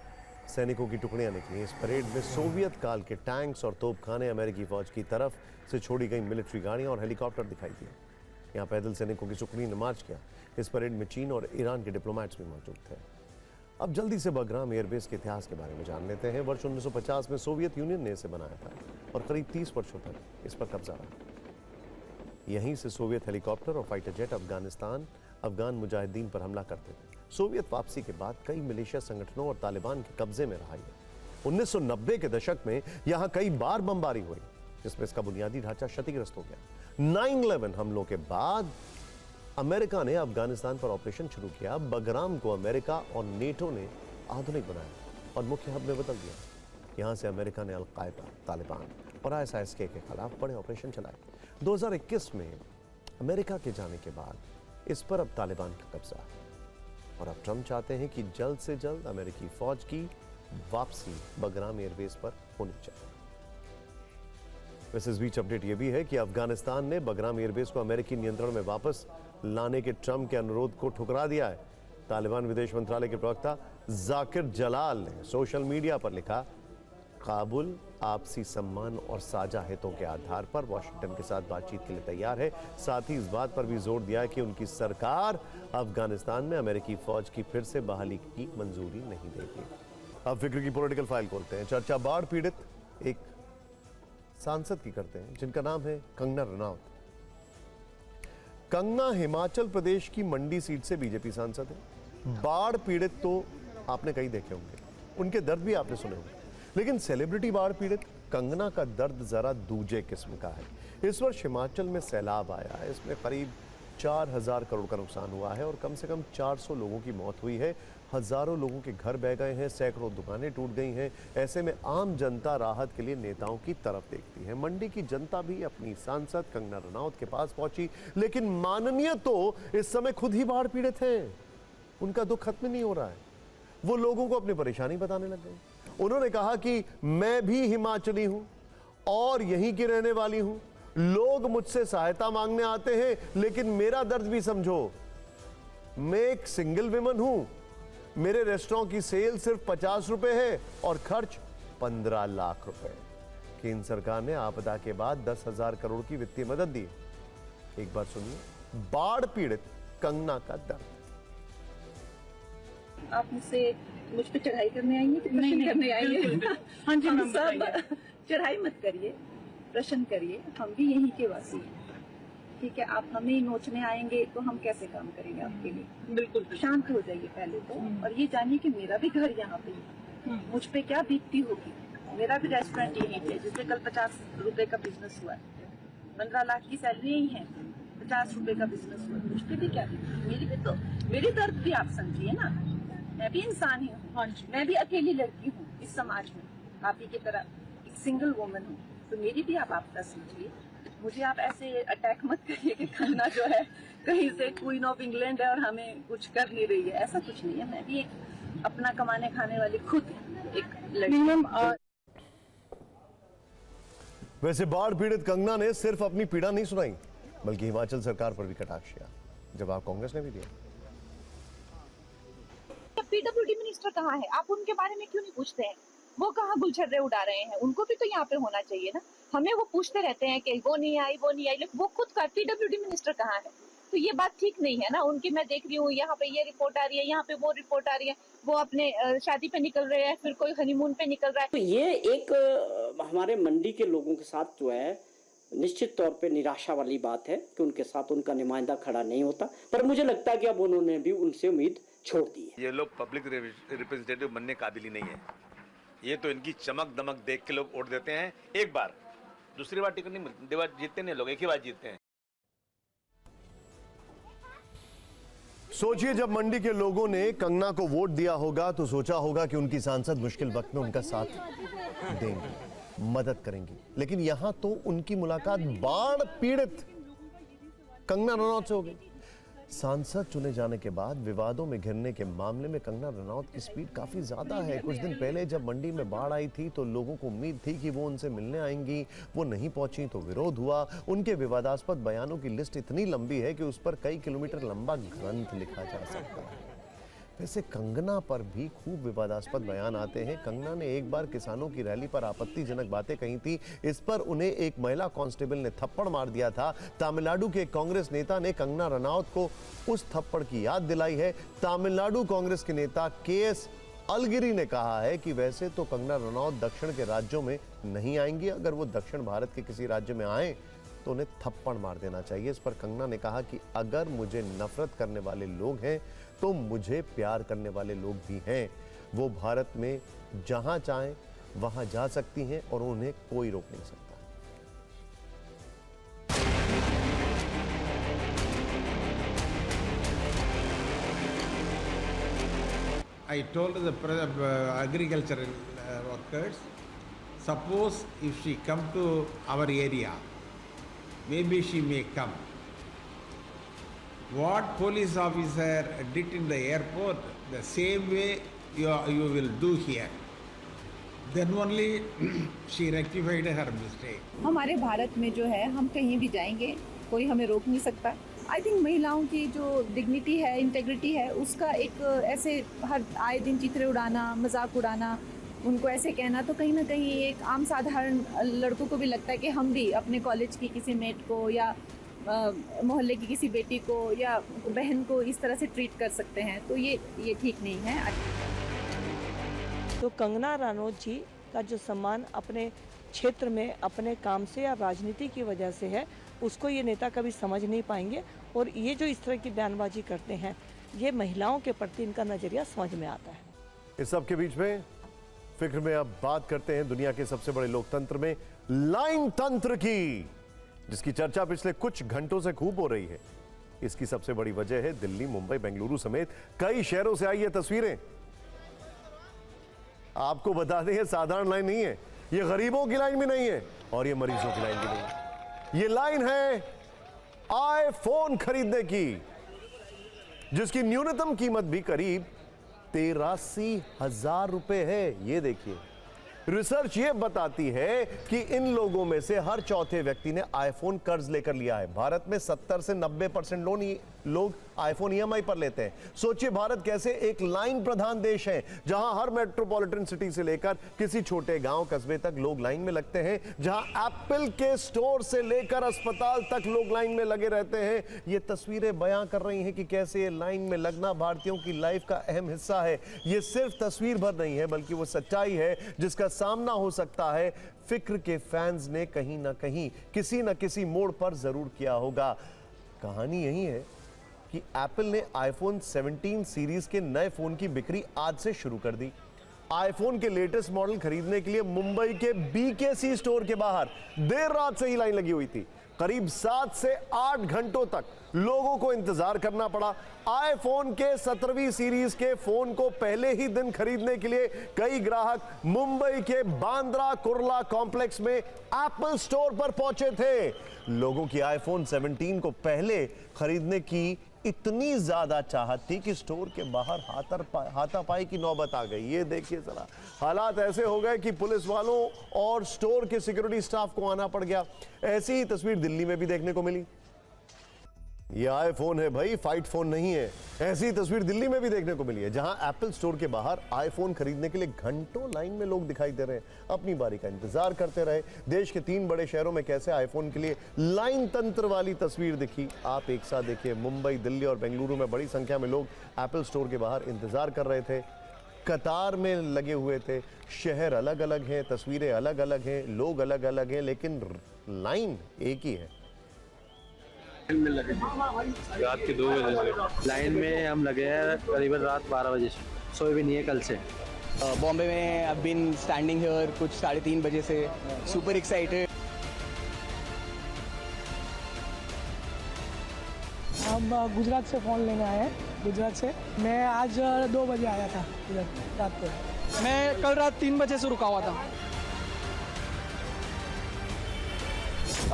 सैनिकों की टुकड़ियां निकली। इस परेड में सोवियत काल के टैंक्स और तोपखाने, अमेरिकी फौज की तरफ से छोड़ी गई मिलिट्री गाड़ियां और हेलीकॉप्टर दिखाई दिए। यहाँ पैदल सैनिकों की टुकड़ी ने मार्च किया। इस परेड में चीन और ईरान के डिप्लोमेट्स भी मौजूद थे। अब जल्दी से बगराम एयरबेस के इतिहास के बारे में जान लेते हैं। वर्ष 1950 में सोवियत यूनियन ने इसे बनाया था और करीब 30 वर्षों तक इस पर कब्जा रहा। यहीं से सोवियत हेलीकॉप्टर और फाइटर जेट अफगान मुजाहिदीन पर हमला करते थे। सोवियत वापसी के बाद कई मिलिशिया संगठनों और तालिबान के कब्जे में रहा है। 1990 के दशक में यहां कई बार बमबारी हुई, जिसमें इसका बुनियादी ढांचा क्षतिग्रस्त हो गया। 9/11 हमलों के बाद अमेरिका ने अफगानिस्तान पर ऑपरेशन शुरू किया। बगराम को अमेरिका और नेटो ने आधुनिक बनाया और मुख्य हब में बदल दिया। यहां से अमेरिका ने अल-कायदा, तालिबान और ISIS-K के खिलाफ बड़े ऑपरेशन चलाए। 2021 में अमेरिका के जाने के बाद इस पर अब तालिबान का कब्जा है और अब ट्रंप चाहते हैं कि जल्द से जल्द अमेरिकी फौज की वापसी बगराम एयरबेस पर होनी चाहिए। वैसे इस बीच अपडेट यह भी है कि अफगानिस्तान ने बगराम एयरबेस को अमेरिकी नियंत्रण में वापस लाने के ट्रंप के अनुरोध को ठुकरा दिया है। तालिबान विदेश मंत्रालय के प्रवक्ता जाकिर जलाल ने सोशल मीडिया पर लिखा, काबुल आपसी सम्मान और साझा हितों के आधार पर वाशिंगटन के साथ बातचीत के लिए तैयार है। साथ ही इस बात पर भी जोर दिया है कि उनकी सरकार अफगानिस्तान में अमेरिकी फौज की फिर से बहाली की मंजूरी नहीं देगी। अब फिक्र की पॉलिटिकल फाइल खोलते हैं। चर्चा बाढ़ पीड़ित एक सांसद की करते हैं जिनका नाम है कंगना रनौत। कंगना हिमाचल प्रदेश की मंडी सीट से बीजेपी सांसद है। बाढ़ पीड़ित तो आपने कई देखे होंगे, उनके दर्द भी आपने सुने होंगे, लेकिन सेलिब्रिटी बाढ़ पीड़ित कंगना का दर्द जरा दूजे किस्म का है। इस वर्ष हिमाचल में सैलाब आया है, इसमें करीब 4000 करोड़ का नुकसान हुआ है और कम से कम 400 लोगों की मौत हुई है। हजारों लोगों के घर बह गए हैं, सैकड़ों दुकानें टूट गई हैं। ऐसे में आम जनता राहत के लिए नेताओं की तरफ देखती है। मंडी की जनता भी अपनी सांसद कंगना रनौत के पास पहुंची, लेकिन माननीय तो इस समय खुद ही बाढ़ पीड़ित हैं। उनका दुख खत्म नहीं हो रहा है। वो लोगों को अपनी परेशानी बताने लग गए। उन्होंने कहा कि मैं भी हिमाचली हूं और यहीं की रहने वाली हूं। लोग मुझसे सहायता मांगने आते हैं, लेकिन मेरा दर्द भी समझो। मैं एक सिंगल विमन हूं, मेरे रेस्टोरेंट की सेल सिर्फ 50 रुपए है और खर्च 15 लाख रुपए। केंद्र सरकार ने आपदा के बाद 10,000 करोड़ की वित्तीय मदद दी। एक बार सुनिए बाढ़ पीड़ित कंगना का दर्द। आप मुझ पे चढ़ाई करने आई हैं कि प्रश्न करने आई हैं? हाँ जी, हम सब चढ़ाई मत करिए, प्रश्न करिए। हम भी यहीं के वासी हैं, ठीक है। आप हमें नोचने आएंगे तो हम कैसे काम करेंगे आपके लिए? बिल्कुल शांत हो जाइए पहले तो, और ये जानिए कि मेरा भी घर यहाँ पे है। मुझ पे क्या बीतती होगी। मेरा भी रेस्टोरेंट यहीं पे, जिसमें कल 50 रुपए का बिजनेस हुआ है। 15 लाख की सैलरी यही है, 50 रुपए का बिजनेस हुआ। मुझ पे भी क्या बीतती, मेरी भी तो, मेरी दर्द भी आप समझिए ना। मैं भी इंसान ही हूँ, मैं भी अकेली लड़की हूँ इस समाज में, आप ही की तरह एक सिंगल वुमन हूँ, तो मेरी भी आप आपदा समझिए। मुझे आप ऐसे अटैक मत करिए कि कंगना जो है कहीं से क्वीन ऑफ इंग्लैंड है और हमें कुछ कर नहीं रही है। ऐसा कुछ नहीं है। मैं भी एक अपना कमाने खाने वाली खुद एक लड़की। वैसे बाढ़ पीड़ित कंगना ने सिर्फ अपनी पीड़ा नहीं सुनाई, बल्कि हिमाचल सरकार पर भी कटाक्ष किया। जवाब कांग्रेस ने भी दिया। पीडब्ल्यूडी मिनिस्टर कहाँ है? आप उनके बारे में क्यों नहीं पूछते हैं? वो कहाँ गुलछर्रे उड़ा रहे हैं? उनको भी तो यहाँ पे होना चाहिए ना। हमें वो पूछते रहते हैं कि वो नहीं आई, लेकिन वो खुद का पीडब्ल्यूडी मिनिस्टर कहाँ है? तो ये बात ठीक नहीं है ना उनकी। मैं देख रही हूँ यहाँ पे ये रिपोर्ट आ रही है, यहाँ पे वो रिपोर्ट आ रही है। वो अपने शादी पे निकल रहे हैं, फिर कोई हनीमून पे निकल रहा है। तो ये एक हमारे मंडी के लोगों के साथ जो है निश्चित तौर पे निराशा वाली बात है कि उनके साथ उनका नुमाइंदा खड़ा नहीं होता। पर मुझे लगता है कि अब उन्होंने भी उनसे उम्मीद छोड़ दी है। ये लोग पब्लिक रिप्रेजेंटेटिव बनने काबिल ही नहीं है। ये तो इनकी चमक दमक देख के लोग वोट देते हैं एक बार, दूसरी बार टिकट नहीं मिलती, जीतते नहीं लोग, एक ही बार जीतते हैं। सोचिए, जब मंडी के लोगों ने कंगना को वोट दिया होगा तो सोचा होगा कि उनकी सांसद मुश्किल वक्त में उनका साथ देंगे, मदद करेंगी, लेकिन यहां तो उनकी मुलाकात बाढ़ पीड़ित कंगना रनौत से हो गई। सांसद चुने जाने के बाद विवादों में घिरने के मामले में कंगना रनौत की स्पीड काफी ज्यादा है। कुछ दिन पहले जब मंडी में बाढ़ आई थी तो लोगों को उम्मीद थी कि वो उनसे मिलने आएंगी, वो नहीं पहुंची तो विरोध हुआ। उनके विवादास्पद बयानों की लिस्ट इतनी लंबी है कि उस पर कई किलोमीटर लंबा ग्रंथ लिखा जा सकता है। वैसे कंगना पर भी खूब विवादास्पद बयान आते हैं। कंगना ने एक बार किसानों की रैली पर आपत्तिजनक बातें कही थी, इस पर उन्हें एक महिला कांस्टेबल ने थप्पड़ मार दिया था। तमिलनाडु के कांग्रेस नेता ने कंगना रनौत को उस थप्पड़ की याद दिलाई है। तमिलनाडु कांग्रेस के नेता KS अलगिरी ने कहा है कि वैसे तो कंगना रनौत दक्षिण के राज्यों में नहीं आएंगी, अगर वो दक्षिण भारत के किसी राज्य में आए तो उन्हें थप्पड़ मार देना चाहिए। इस पर कंगना ने कहा कि अगर मुझे नफरत करने वाले लोग हैं तो मुझे प्यार करने वाले लोग भी हैं। वो भारत में जहां चाहें वहां जा सकती हैं और उन्हें कोई रोक नहीं सकता। I told the agricultural workers, suppose if she come to our area, maybe she may come. What police officer did in the airport, the same way you will do here. Then only she rectified her mistake. हमारे भारत में जो है हम कहीं भी जाएंगे, कोई हमें रोक नहीं सकता। आई थिंक महिलाओं की जो डिग्निटी है, इंटेग्रिटी है, उसका एक ऐसे हर आए दिन चित्रे उड़ाना, मजाक उड़ाना, उनको ऐसे कहना, तो कहीं ना कहीं एक आम साधारण लड़कों को भी लगता है कि हम भी अपने कॉलेज की किसी मेट को या मोहल्ले की किसी बेटी को या बहन को इस तरह से ट्रीट कर सकते हैं, तो ये ठीक नहीं है। तो कंगना रनौत जी का जो सम्मान अपने क्षेत्र में अपने काम से या राजनीति की वजह से है, उसको ये नेता कभी समझ नहीं पाएंगे। और ये जो इस तरह की बयानबाजी करते हैं, ये महिलाओं के प्रति इनका नजरिया समझ में आता है। इस सब के बीच में फिक्र में अब बात करते हैं दुनिया के सबसे बड़े लोकतंत्र में लाइन तंत्र की, जिसकी चर्चा पिछले कुछ घंटों से खूब हो रही है। इसकी सबसे बड़ी वजह है दिल्ली, मुंबई, बेंगलुरु समेत कई शहरों से आई ये तस्वीरें। आपको बता दें, ये साधारण लाइन नहीं है, ये गरीबों की लाइन भी नहीं है और ये मरीजों की लाइन भी नहीं है। ये लाइन है आईफोन खरीदने की, जिसकी न्यूनतम कीमत भी करीब 83,000 रुपए है। ये देखिए, रिसर्च ये बताती है कि इन लोगों में से हर चौथे व्यक्ति ने आईफोन कर्ज लेकर लिया है। भारत में 70 से 90% लोग आईफोन EMI पर लेते हैं। सोचिए, भारत कैसे एक लाइन प्रधान देश है, जहां हर मेट्रोपॉलिटन सिटी से लेकर किसी छोटे गांव कस्बे तक लोग लाइन में लगते हैं, जहां एप्पल के स्टोर से लेकर अस्पताल तक लोग लाइन में लगे रहते हैं। ये तस्वीरें बयां कर रही हैं कि कैसे ये लाइन में लगना भारतीयों की लाइफ का अहम हिस्सा है। ये सिर्फ तस्वीर भर नहीं है, बल्कि वो सच्चाई है जिसका सामना हो सकता है फिक्र के फैंस ने कहीं ना कहीं किसी न किसी मोड़ पर जरूर किया होगा। कहानी यही है कि एप्पल ने आईफोन 17 सीरीज के नए फोन की बिक्री आज से शुरू कर दी। आईफोन के लेटेस्ट मॉडल खरीदने के लिए मुंबई के BKC स्टोर के बाहर देर रात से ही लाइन लगी हुई थी। करीब 7 से 8 घंटों तक लोगों को इंतजार करना पड़ा। आईफोन के 17वीं सीरीज के फोन को पहले ही दिन खरीदने के लिए कई ग्राहक मुंबई के बांद्रा कुर्ला कॉम्प्लेक्स में एप्पल स्टोर पर पहुंचे थे। लोगों की आईफोन 17 को पहले खरीदने की इतनी ज्यादा चाहत थी कि स्टोर के बाहर हाथापाई की नौबत आ गई। ये देखिए जरा, हालात ऐसे हो गए कि पुलिस वालों और स्टोर के सिक्योरिटी स्टाफ को आना पड़ गया। ऐसी ही तस्वीर दिल्ली में भी देखने को मिली। ये आईफोन है भाई, फाइट फोन नहीं है। ऐसी तस्वीर दिल्ली में भी देखने को मिली है, जहां एप्पल स्टोर के बाहर आईफोन खरीदने के लिए घंटों लाइन में लोग दिखाई दे रहे हैं, अपनी बारी का इंतजार करते रहे। देश के 3 बड़े शहरों में कैसे आईफोन के लिए लाइन तंत्र वाली तस्वीर दिखी, आप एक साथ देखिए। मुंबई, दिल्ली और बेंगलुरु में बड़ी संख्या में लोग एप्पल स्टोर के बाहर इंतजार कर रहे थे, कतार में लगे हुए थे। शहर अलग अलग हैं, तस्वीरें अलग अलग हैं, लोग अलग अलग हैं, लेकिन लाइन एक ही है। रात के 2 बजे से लाइन में हम लगे हैं, करीबन रात 12 बजे से, सोए भी नहीं है कल से। बॉम्बे में आई बीन स्टैंडिंग हियर कुछ 3:30 बजे से, सुपर एक्साइटेड। हम गुजरात से फ़ोन लेने आए हैं गुजरात से। मैं आज 2 बजे आया था इधर रात को। मैं कल रात 3 बजे से रुका हुआ था।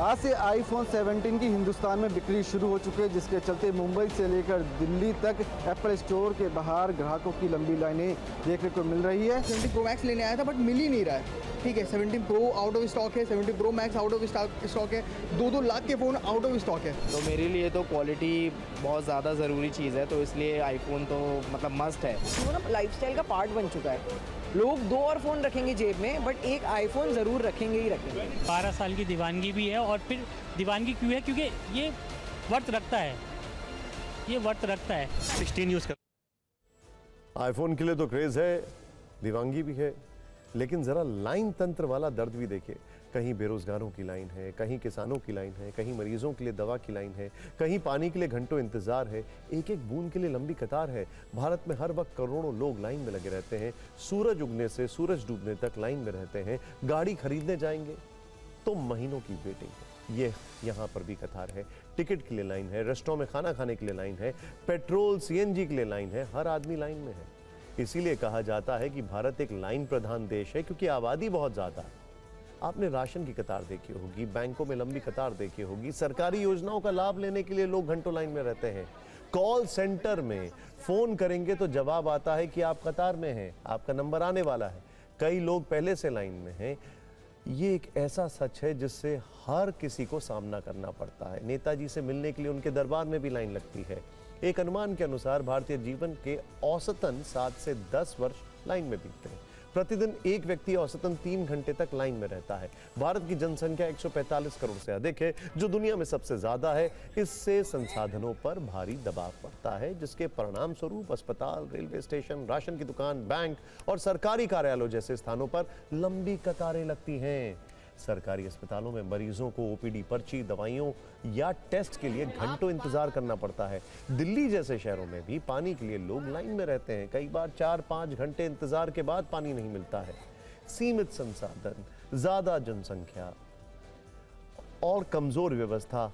आज से आईफोन 17 की हिंदुस्तान में बिक्री शुरू हो चुकी है, जिसके चलते मुंबई से लेकर दिल्ली तक एप्पल स्टोर के बाहर ग्राहकों की लंबी लाइनें देखने को मिल रही है। 17 प्रो मैक्स लेने आया था बट मिल ही नहीं रहा है। ठीक है, 17 प्रो आउट ऑफ स्टॉक है, 17 pro max out of stock है, 2-2 लाख के फ़ोन आउट ऑफ स्टॉक है। तो मेरे लिए तो क्वालिटी बहुत ज़्यादा ज़रूरी चीज़ है, तो इसलिए आईफोन तो मतलब मस्ट है। वो ना लाइफस्टाइल का पार्ट बन चुका है। लोग 2 और फ़ोन रखेंगे जेब में, बट एक आईफोन ज़रूर रखेंगे ही रखेंगे। 12 साल की दीवानगी भी है, और फिर दीवानगी क्यों है? क्योंकि ये वर्थ रखता है, ये वर्थ रखता है। 16 यूज़ कर। आईफोन के लिए तो क्रेज़ है, दीवानगी भी है, लेकिन ज़रा लाइन तंत्र वाला दर्द भी देखिए। कहीं बेरोजगारों की लाइन है, कहीं किसानों की लाइन है, कहीं मरीजों के लिए दवा की लाइन है, कहीं पानी के लिए घंटों इंतजार है, एक एक बूंद के लिए लंबी कतार है। भारत में हर वक्त करोड़ों लोग लाइन में लगे रहते हैं। सूरज उगने से सूरज डूबने तक लाइन में रहते हैं। गाड़ी खरीदने जाएंगे तो महीनों की वेटिंग है। ये यहाँ पर भी कतार है। टिकट के लिए लाइन है, रेस्टोरेंट में खाना खाने के लिए लाइन है, पेट्रोल सीएनजी के लिए लाइन है, हर आदमी लाइन में है। इसीलिए कहा जाता है कि भारत एक लाइन प्रधान देश है, क्योंकि आबादी बहुत ज़्यादा है। आपने राशन की कतार देखी होगी, बैंकों में लंबी कतार देखी होगी, सरकारी योजनाओं का लाभ लेने के लिए लोग घंटों लाइन में रहते हैं। कॉल सेंटर में फ़ोन करेंगे तो जवाब आता है कि आप कतार में हैं, आपका नंबर आने वाला है। कई लोग पहले से लाइन में हैं। ये एक ऐसा सच है जिससे हर किसी को सामना करना पड़ता है। नेताजी से मिलने के लिए उनके दरबार में भी लाइन लगती है। एक अनुमान के अनुसार भारतीय जीवन के औसतन 7 से 10 वर्ष लाइन में बीतते हैं। प्रतिदिन एक व्यक्ति औसतन 3 घंटे तक लाइन में रहता है। भारत की जनसंख्या 145 करोड़ से अधिक है, जो दुनिया में सबसे ज्यादा है। इससे संसाधनों पर भारी दबाव पड़ता है, जिसके परिणाम स्वरूप अस्पताल, रेलवे स्टेशन, राशन की दुकान, बैंक और सरकारी कार्यालयों जैसे स्थानों पर लंबी कतारें लगती हैं। सरकारी अस्पतालों में मरीजों को ओपीडी पर्ची, दवाइयों या टेस्ट के लिए घंटों इंतजार करना पड़ता है। दिल्ली जैसे शहरों में भी पानी के लिए लोग लाइन में रहते हैं। कई बार 4-5 घंटे इंतजार के बाद पानी नहीं मिलता है। सीमित संसाधन, ज्यादा जनसंख्या और कमजोर व्यवस्था,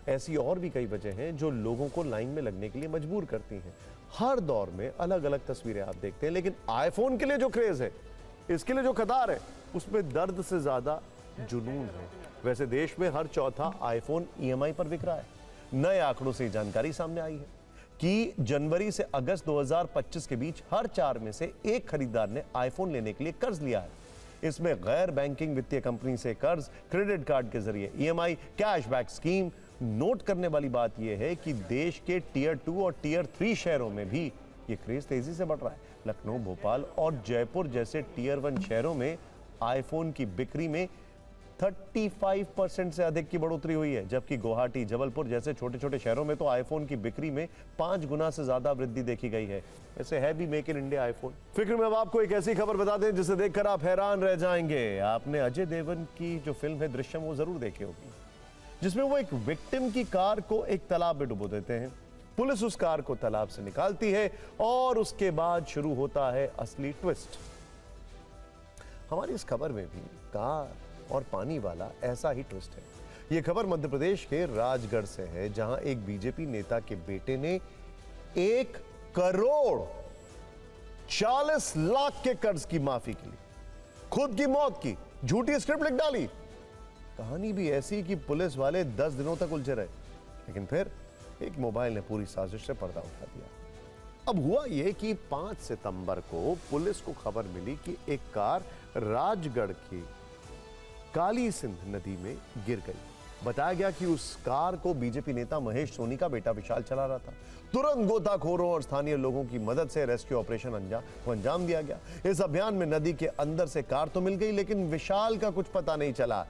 ऐसी और भी कई वजह हैं जो लोगों को लाइन में लगने के लिए मजबूर करती हैं। हर दौर में अलग अलग तस्वीरें आप देखते हैं, लेकिन आईफोन के लिए जो क्रेज है, इसके लिए जो कतार है, उसमें दर्द से ज्यादा जुनून है। वैसे देश में हर चौथा आईफोन ईएमआई पर बिक रहा है। नए आंकड़ों से जानकारी सामने आई है कि जनवरी से अगस्त 2025 के बीच हर 4 में से 1 खरीदार ने आईफोन लेने के लिए कर्ज लिया है। इसमें गैर बैंकिंग वित्तीय कंपनी से कर्ज, क्रेडिट कार्ड के जरिए ईएमआई, कैशबैक स्कीम। नोट करने वाली बात यह है कि देश के टियर 2 और टियर 3 शहरों में भी ये क्रेज तेजी से बढ़ रहा है। लखनऊ, भोपाल और जयपुर जैसे टियर 1 शहरों में आईफोन की बिक्री में 35% से अधिक की बढ़ोतरी हुई है, जबकि गुवाहाटी, जबलपुर जैसे छोटे छोटे शहरों में तो आईफोन की बिक्री में 5 गुना से ज्यादा वृद्धि देखी गई है। ऐसे है भी मेक इन इंडिया आईफोन। फिक्र में अब आपको एक ऐसी खबर बता दें जिसे देखकर आप हैरान रह जाएंगे। आपने अजय देवगन की जो फिल्म है दृश्यम, वो जरूर देखी होगी, जिसमें वो एक विक्टिम की कार को एक तालाब में डुबो देते हैं। पुलिस उस कार को तालाब से निकालती है और उसके बाद शुरू होता है असली ट्विस्ट। हमारी इस खबर में भी कार और पानी वाला ऐसा ही ट्विस्ट है। यह खबर मध्य प्रदेश के राजगढ़ से है, जहां एक बीजेपी नेता के बेटे ने 1 करोड़ 40 लाख के कर्ज की माफी के लिए खुद की मौत की झूठी स्क्रिप्ट लिख डाली। कहानी भी ऐसी कि पुलिस वाले 10 दिनों तक उलझे रहे, लेकिन फिर एक मोबाइल ने पूरी साजिश से पर्दा उठा दिया। अब हुआ यह कि 5 सितंबर को पुलिस को खबर मिली कि एक कार राजगढ़ की काली सिंध नदी में गिर गई। बताया गया कि उस कार को बीजेपी नेता महेश सोनी का बेटा विशाल चला रहा था। तुरंत गोताखोरों और स्थानीय लोगों की मदद से रेस्क्यू ऑपरेशन अंजाम दिया गया। इस अभियान में नदी के अंदर से कार तो मिल गई, लेकिन विशाल का कुछ पता नहीं चला।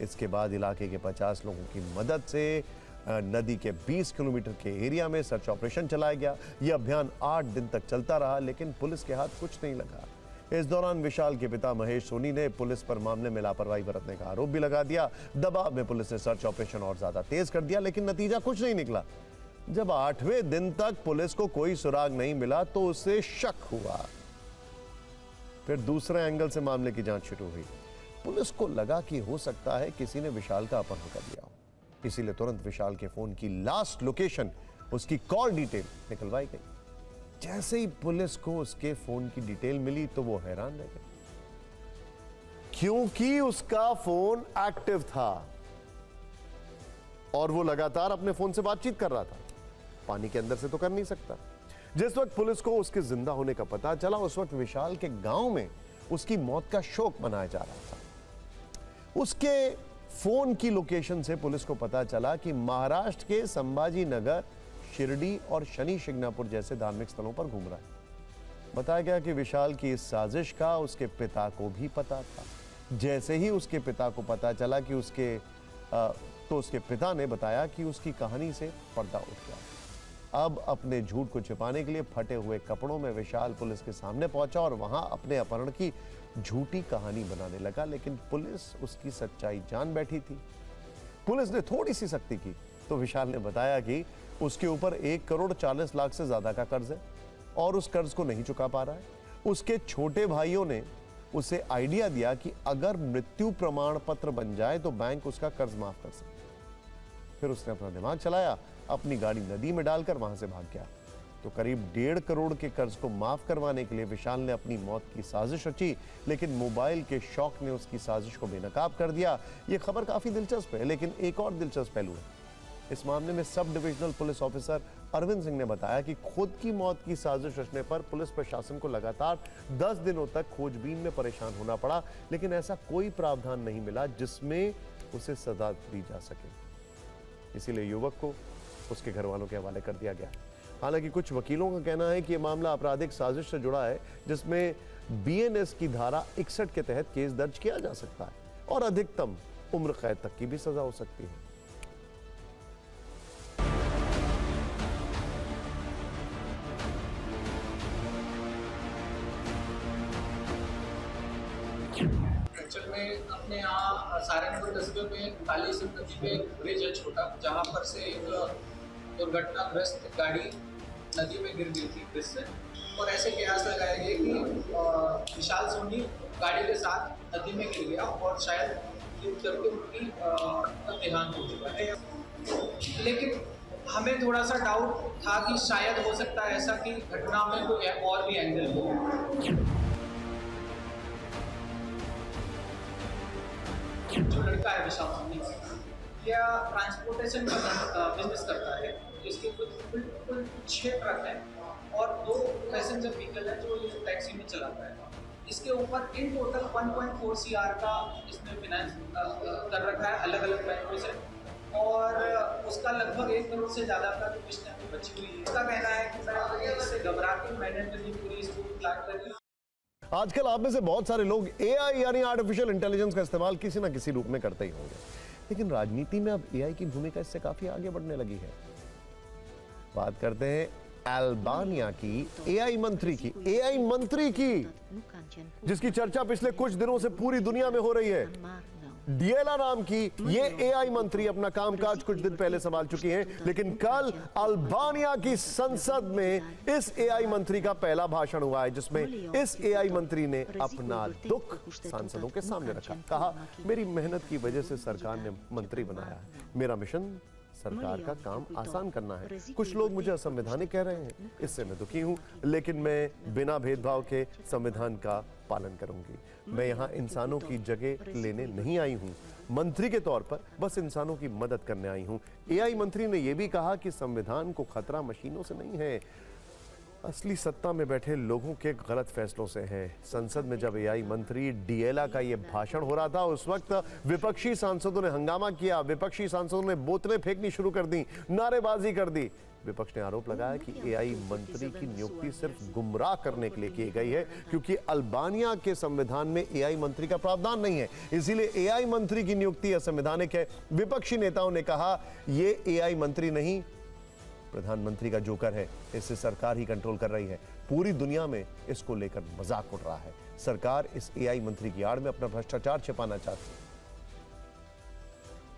इसके बाद इलाके के 50 लोगों की मदद से नदी के 20 किलोमीटर के एरिया में सर्च ऑपरेशन चलाया गया। यह अभियान 8 दिन तक चलता रहा, लेकिन पुलिस के हाथ कुछ नहीं लगा। इस दौरान विशाल के पिता महेश सोनी ने पुलिस पर मामले में लापरवाही बरतने का आरोप भी लगा दिया। दबाव में पुलिस ने सर्च ऑपरेशन और ज्यादा तेज कर दिया, लेकिन नतीजा कुछ नहीं निकला। जब 8वें दिन तक पुलिस को कोई सुराग नहीं मिला तो उसे शक हुआ। फिर दूसरे एंगल से मामले की जांच शुरू हुई। पुलिस को लगा कि हो सकता है किसी ने विशाल का अपहरण कर लिया हो, इसीलिए तुरंत विशाल के फोन की लास्ट लोकेशन, उसकी कॉल डिटेल निकलवाई गई। जैसे ही पुलिस को उसके फोन की डिटेल मिली तो वो हैरान रह गए, क्योंकि उसका फोन एक्टिव था और वो लगातार अपने फोन से बातचीत कर रहा था। पानी के अंदर से तो कर नहीं सकता। जिस वक्त पुलिस को उसके जिंदा होने का पता चला, उस वक्त विशाल के गांव में उसकी मौत का शोक मनाया जा रहा था। उसके फोन की लोकेशन से पुलिस को पता चला कि महाराष्ट्र के संभाजी नगर, शिरडी और शनि शिंगणापुर जैसे धार्मिक स्थलों पर घूम रहा है। बताया गया कि विशाल की इस साजिश का उसके पिता को भी पता था। जैसे ही उसके पिता को पता चला कि उसके पिता ने बताया कि उसकी कहानी से पर्दा उठ गया। अब अपने झूठ को छिपाने के लिए फटे हुए कपड़ों में विशाल पुलिस के सामने पहुंचा और वहां अपने अपहरण की झूठी कहानी बनाने लगा, लेकिन पुलिस उसकी सच्चाई जान बैठी थी। पुलिस ने थोड़ी सी सख्ती की तो विशाल ने बताया कि उसके ऊपर 1,40,00,000 से ज्यादा का कर्ज है और उस कर्ज को नहीं चुका पा रहा है। उसके छोटे भाइयों ने उसे आइडिया दिया कि अगर मृत्यु प्रमाण पत्र बन जाए तो बैंक उसका कर्ज माफ कर सकता है। फिर उसने अपना दिमाग चलाया, अपनी गाड़ी नदी में डालकर वहां से भाग गया। तो करीब 1.5 करोड़ के कर्ज को माफ करवाने के लिए विशाल ने अपनी मौत की साजिश रची, लेकिन मोबाइल के शौक ने उसकी साजिश को बेनकाब कर दिया। यह खबर काफी दिलचस्प है, लेकिन एक और दिलचस्प पहलू है। इस मामले में sub divisional police officer Arvind Singh ने बताया कि खुद की मौत की साजिश रचने पर पुलिस प्रशासन को लगातार 10 दिनों तक खोजबीन में परेशान होना पड़ा, लेकिन ऐसा कोई प्रावधान नहीं मिला जिसमें उसे सजा दी जा सके। इसीलिए युवक को उसके घर वालों के हवाले कर दिया गया। हालांकि कुछ वकीलों का कहना है कि यह मामला आपराधिक साजिश से जुड़ा है, जिसमें BNS की धारा 61 के तहत केस दर्ज किया जा सकता है और अधिकतम उम्र कैद तक की भी सजा हो सकती है। एक्चुअल में अपने यहाँ सहारनपुर कस्बे में काली सिंध नदी पे एक ब्रिज है छोटा, जहाँ पर से एक दुर्घटनाग्रस्त गाड़ी नदी में गिर गई थी ब्रिज से, और ऐसे कयास लगाए गए कि विशाल सोनी गाड़ी के साथ नदी में गिर गया और शायद गिर करके उनकी देहांत हो चुका है। लेकिन हमें थोड़ा सा डाउट था कि शायद हो सकता है ऐसा कि घटना में कोई और भी एंगल हो। जो लड़का है विशाल सोनी, यह ट्रांसपोर्टेशन का बिजनेस करता है, जिसके कुल 6 ट्रक हैं और 2 पैसेंजर व्हीकल है जो ये टैक्सी में चलाता है। इसके ऊपर इन टोटल 1.4 CR का इसने फाइनेंस कर रखा है अलग अलग बैंकों से, और उसका लगभग 1 करोड़ से ज़्यादा का जो किस्त है बची हुई है। उसका कहना है कि मैं इससे घबरा के मैंने पूरी इसको प्लान करी। आजकल आप में से बहुत सारे लोग AI यानी आर्टिफिशियल इंटेलिजेंस का इस्तेमाल किसी ना किसी रूप में करते ही होंगे, लेकिन राजनीति में अब AI की भूमिका इससे काफी आगे बढ़ने लगी है। बात करते हैं अल्बानिया की AI मंत्री की, जिसकी चर्चा पिछले कुछ दिनों से पूरी दुनिया में हो रही है। डिएला नाम की ये AI मंत्री अपना कामकाज कुछ दिन पहले संभाल चुकी हैं, लेकिन कल अल्बानिया की संसद में इस AI मंत्री का पहला भाषण हुआ है, जिसमें इस AI मंत्री ने अपना दुख सांसदों के सामने रखा। कहा, मेरी मेहनत की वजह से सरकार ने मंत्री बनाया है, मेरा मिशन सरकार का काम आसान करना है। कुछ लोग मुझे असंवैधानिक कह रहे हैं, इससे मैं दुखी हूं, लेकिन मैं बिना भेदभाव के संविधान का पालन करूंगी। मैं यहाँ इंसानों की जगह लेने नहीं आई हूँ, मंत्री के तौर पर बस इंसानों की मदद करने आई हूँ। AI मंत्री ने यह भी कहा कि संविधान को खतरा मशीनों से नहीं है, असली सत्ता में बैठे लोगों के गलत फैसलों से है। संसद में जब AI मंत्री डिएला का यह भाषण हो रहा था, उस वक्त विपक्षी सांसदों ने हंगामा किया, विपक्षी सांसदों ने बोतलें फेंकनी शुरू कर दी, नारेबाजी कर दी। विपक्ष ने आरोप लगाया कि AI मंत्री की नियुक्ति सिर्फ गुमराह करने के लिए की गई है, क्योंकि अल्बानिया के संविधान में AI मंत्री का प्रावधान नहीं है, इसीलिए AI मंत्री की नियुक्ति असंवैधानिक है। विपक्षी नेताओं ने कहा, ये AI मंत्री नहीं, प्रधानमंत्री का जोकर है, इससे सरकार ही कंट्रोल कर रही है। पूरी दुनिया में इसको लेकर मजाक उड़ रहा है। सरकार इस AI मंत्री की आड़ में अपना भ्रष्टाचार छिपाना चाहती है।